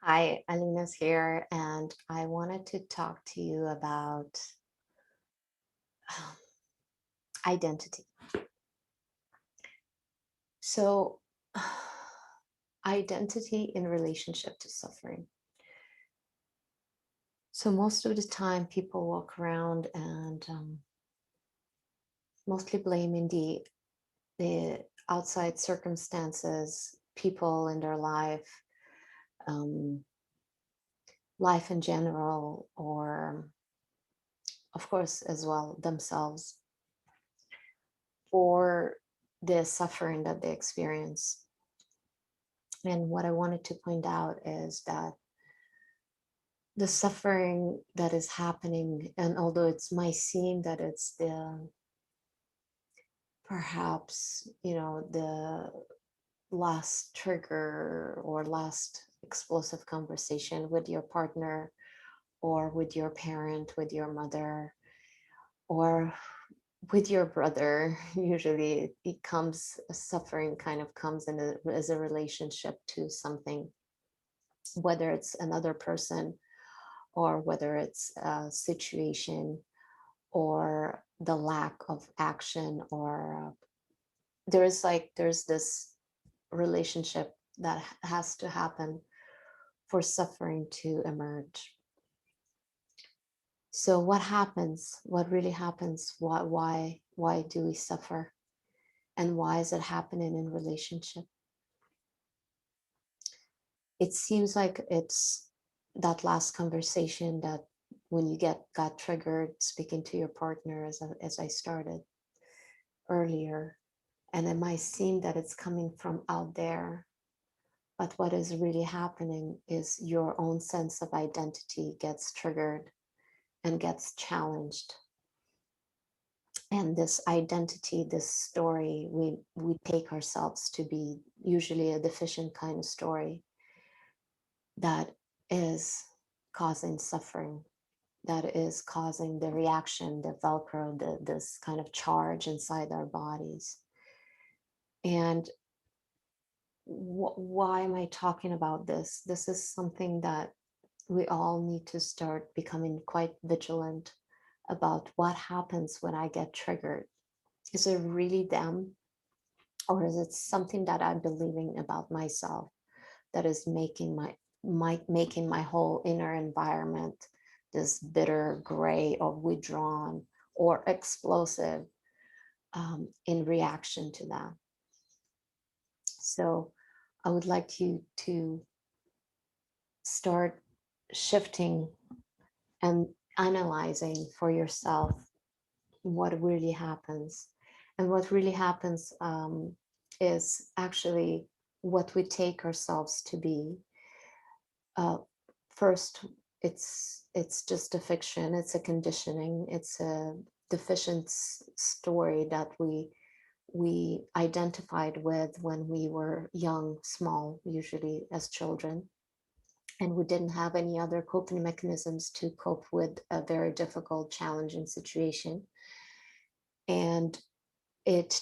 Hi, Alina's here, and I wanted to talk to you about um, identity. So, identity in relationship to suffering. So, most of the time, people walk around and mostly blaming the outside circumstances, people in their um, life in general, or of course, as well, themselves for the suffering that they experience. And what I wanted to point out is that the suffering that is happening, and although it might seem that it's the perhaps, the last trigger or last explosive conversation with your partner or with your parent, with your mother, or with your brother, usually it comes, suffering kind of comes in as a relationship to something, whether it's another person or whether it's a situation or the lack of action, or there's this relationship that has to happen for suffering to emerge. So what happens, what really happens, why do we suffer, and why is it happening in relationship? It seems like it's that last conversation that when you got triggered speaking to your partner, as I started earlier, and it might seem that it's coming from out there, but what is really happening is your own sense of identity gets triggered and gets challenged. And this identity, this story, we take ourselves to be usually a deficient kind of story that is causing suffering, that is causing the reaction, the Velcro, this kind of charge inside our bodies. And why am I talking about this? This is something that we all need to start becoming quite vigilant about. What happens when I get triggered? Is it really them? Or is it something that I'm believing about myself that is making my whole inner environment this bitter, gray, or withdrawn, or explosive, in reaction to that? So I would like you to start shifting and analyzing for yourself what really happens. And what really happens, is actually what we take ourselves to be. uh, First, it's just a fiction, it's a conditioning, it's a deficient story that we identified with when we were young, small, usually as children, and we didn't have any other coping mechanisms to cope with a very difficult, challenging situation. And it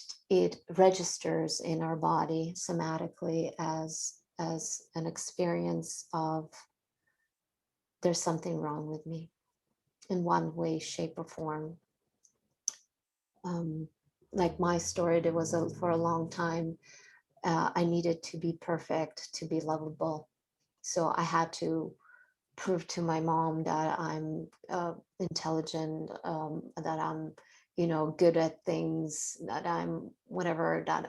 registers in our body somatically as an experience of there's something wrong with me in one way, shape, or form. Um, like my story, there was for a long time, I needed to be perfect to be lovable. So I had to prove to my mom that I'm intelligent, that I'm, good at things, that I'm whatever that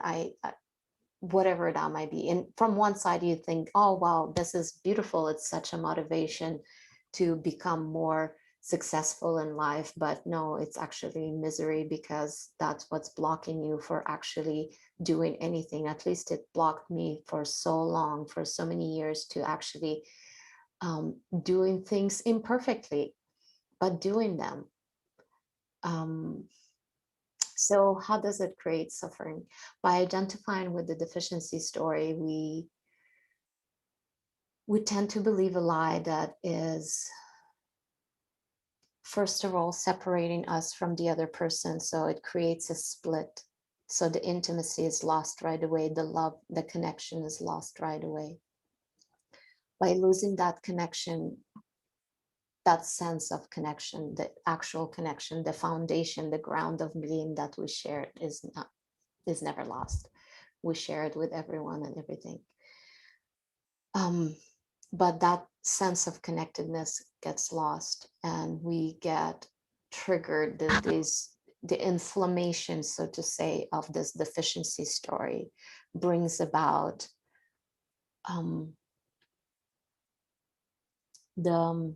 whatever that might be. And from one side, you think, oh, wow, this is beautiful. It's such a motivation to become more successful in life. But no, it's actually misery, because that's what's blocking you for actually doing anything. At least it blocked me for so long, for so many years, to actually doing things imperfectly, but doing them. Um, so how does it create suffering? By identifying with the deficiency story, we tend to believe a lie that is, first of all, separating us from the other person. So it creates a split. So the intimacy is lost right away. The love, the connection is lost right away. by losing that connection, that sense of connection, the actual connection, the foundation, the ground of being that we shared is never lost. We share it with everyone and everything. But that sense of connectedness gets lost, and we get triggered. The inflammation, so to say, of this deficiency story brings about the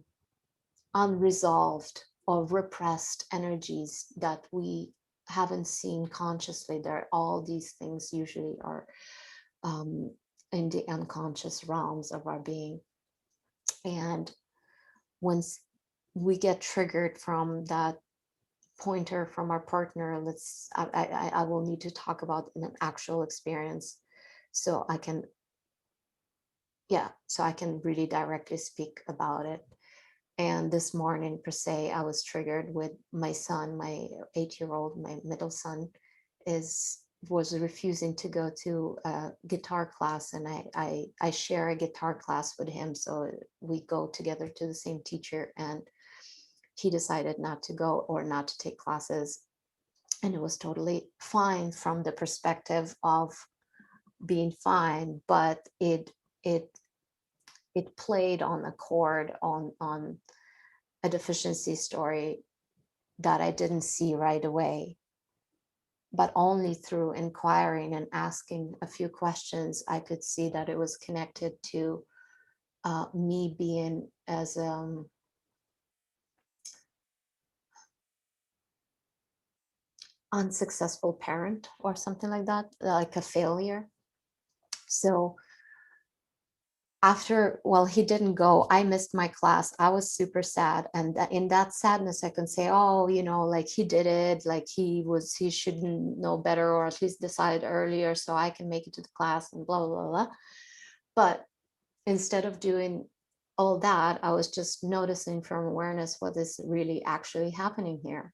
unresolved or repressed energies that we haven't seen consciously. There are all these things usually are in the unconscious realms of our being. And once we get triggered from that pointer from our partner, I will need to talk about an actual experience so I can, so I can really directly speak about it. And this morning, per se, I was triggered with my son, my 8-year-old, my middle son, was refusing to go to a guitar class, and I share a guitar class with him, so we go together to the same teacher, and he decided not to go or not to take classes, and it was totally fine from the perspective of being fine, but it played on a chord on a deficiency story that I didn't see right away. But only through inquiring and asking a few questions, I could see that it was connected to me being as unsuccessful parent or something like that, like a failure. So after, well, he didn't go, I missed my class, I was super sad, and in that sadness I can say, oh, like he did it, like he shouldn't know better, or at least decide earlier so I can make it to the class, and blah blah blah, blah. But instead of doing all that, I was just noticing from awareness what is really actually happening here.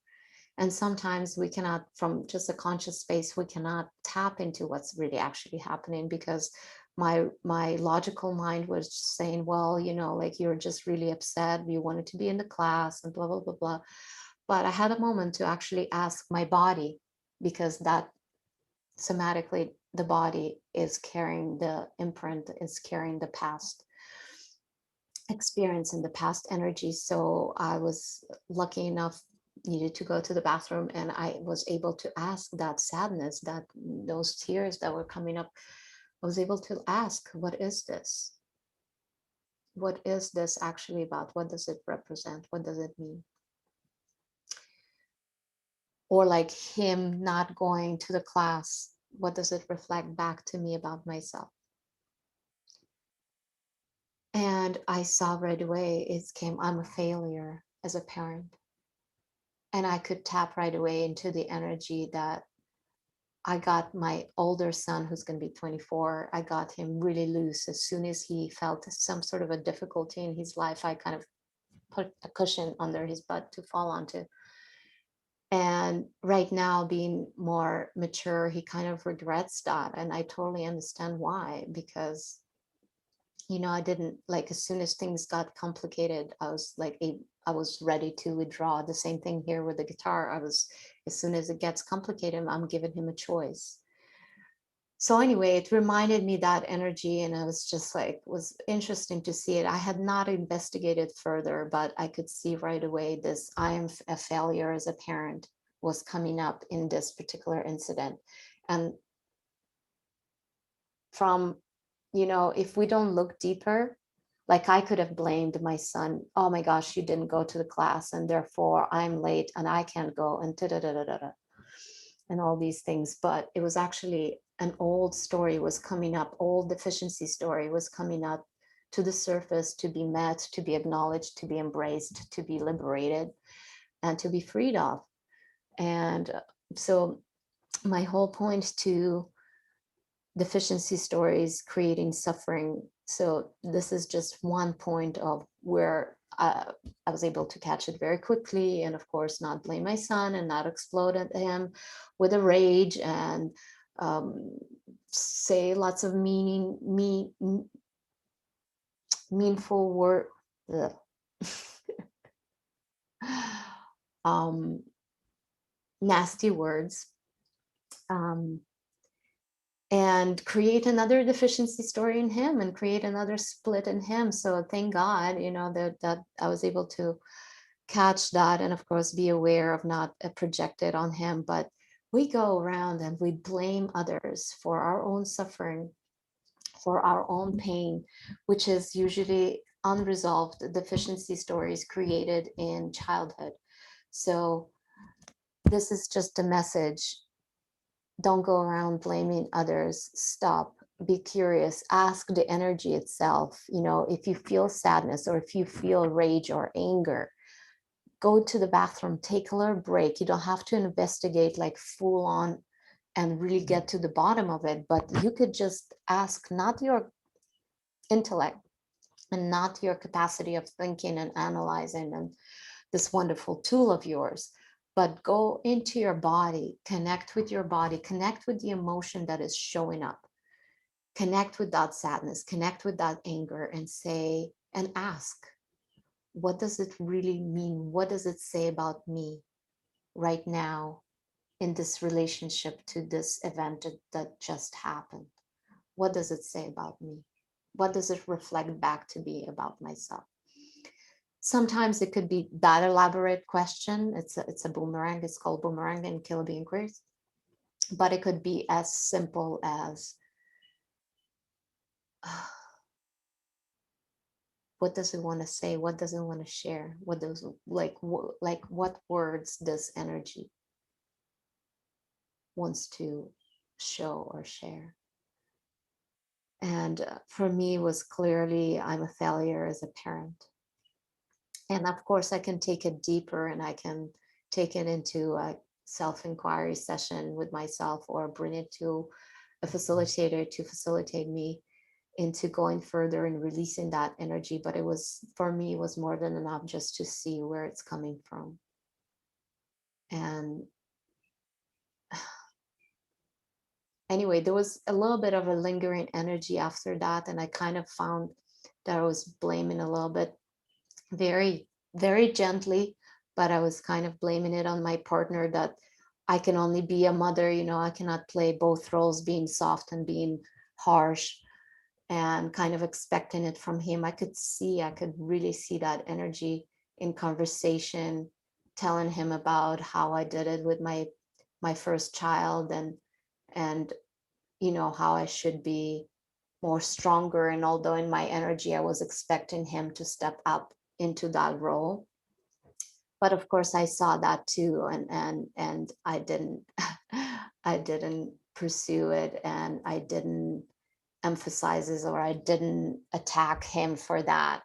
And sometimes we cannot, from just a conscious space, we cannot tap into what's really actually happening, because my logical mind was just saying, well, like you're just really upset, you wanted to be in the class and blah blah blah blah. But I had a moment to actually ask my body, because that somatically the body is carrying the imprint, is carrying the past experience and the past energy. So I was lucky enough, needed to go to the bathroom, and I was able to ask that sadness, that those tears that were coming up, I was able to ask, what is this? What is this actually about? What does it represent? What does it mean? Or like him not going to the class, what does it reflect back to me about myself? And I saw right away, I'm a failure as a parent. And I could tap right away into the energy that I got my older son, who's going to be 24. I got him really loose. As soon as he felt some sort of a difficulty in his life, I kind of put a cushion under his butt to fall onto. And right now, being more mature, he kind of regrets that. And I totally understand why, because I didn't, like, as soon as things got complicated, I was like, I was ready to withdraw. The same thing here with the guitar. As soon as it gets complicated, I'm giving him a choice. So anyway, it reminded me that energy, and I was just like, was interesting to see it. I had not investigated further, but I could see right away this I am a failure as a parent was coming up in this particular incident. And from, if we don't look deeper, like I could have blamed my son, oh my gosh, you didn't go to the class, and therefore I'm late and I can't go, and da da da da da, and all these things. But it was actually an old story was coming up, old deficiency story was coming up to the surface, to be met, to be acknowledged, to be embraced, to be liberated, and to be freed of. And so my whole point to deficiency stories creating suffering. So this is just one point of where I was able to catch it very quickly, and of course not blame my son and not explode at him with a rage and say lots of meanful word, um, nasty words, um, and create another deficiency story in him and create another split in him. So thank God, that I was able to catch that, and of course be aware of not project it on him. But we go around and we blame others for our own suffering, for our own pain, which is usually unresolved deficiency stories created in childhood. So this is just a message. Don't go around blaming others. Stop. Be curious. Ask the energy itself. If you feel sadness or if you feel rage or anger, go to the bathroom, take a little break. You don't have to investigate like full on and really get to the bottom of it, but you could just ask, not your intellect and not your capacity of thinking and analyzing and this wonderful tool of yours, but go into your body, connect with your body, connect with the emotion that is showing up, connect with that sadness, connect with that anger, and say and ask, what does it really mean? What does it say about me right now in this relationship to this event that just happened? What does it say about me? What does it reflect back to me about myself? Sometimes it could be that elaborate question. It's a boomerang. It's called boomerang in Kilby inquiries. But it could be as simple as, what does it want to say? What does it want to share? What does what words does energy wants to show or share? And for me, it was clearly, I'm a failure as a parent. And of course, I can take it deeper and I can take it into a self-inquiry session with myself or bring it to a facilitator to facilitate me into going further and releasing that energy. But it was, for me, it was more than enough just to see where it's coming from. And anyway, there was a little bit of a lingering energy after that. And I kind of found that I was blaming a little bit, very, very gently, but I was kind of blaming it on my partner that I can only be a mother, I cannot play both roles, being soft and being harsh, and kind of expecting it from him. I could really see that energy in conversation, telling him about how I did it with my first child, and how I should be more stronger. And although in my energy I was expecting him to step up into that role, but of course I saw that too, and I didn't I didn't pursue it, and I didn't emphasize it, or I didn't attack him for that,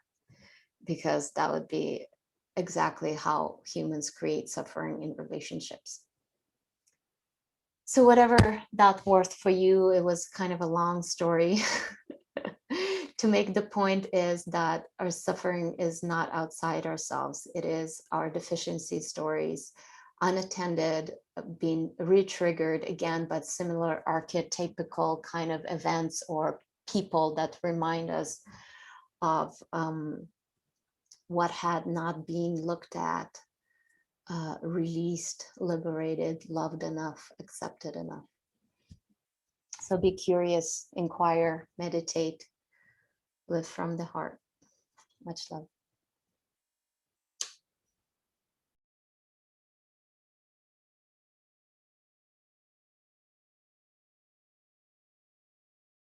because that would be exactly how humans create suffering in relationships. So whatever that worth for you, it was kind of a long story. To make the point is that our suffering is not outside ourselves. It is our deficiency stories, unattended, being re-triggered again, but similar archetypical kind of events or people that remind us of what had not been looked at, released, liberated, loved enough, accepted enough. So be curious, inquire, meditate, live from the heart. Much love.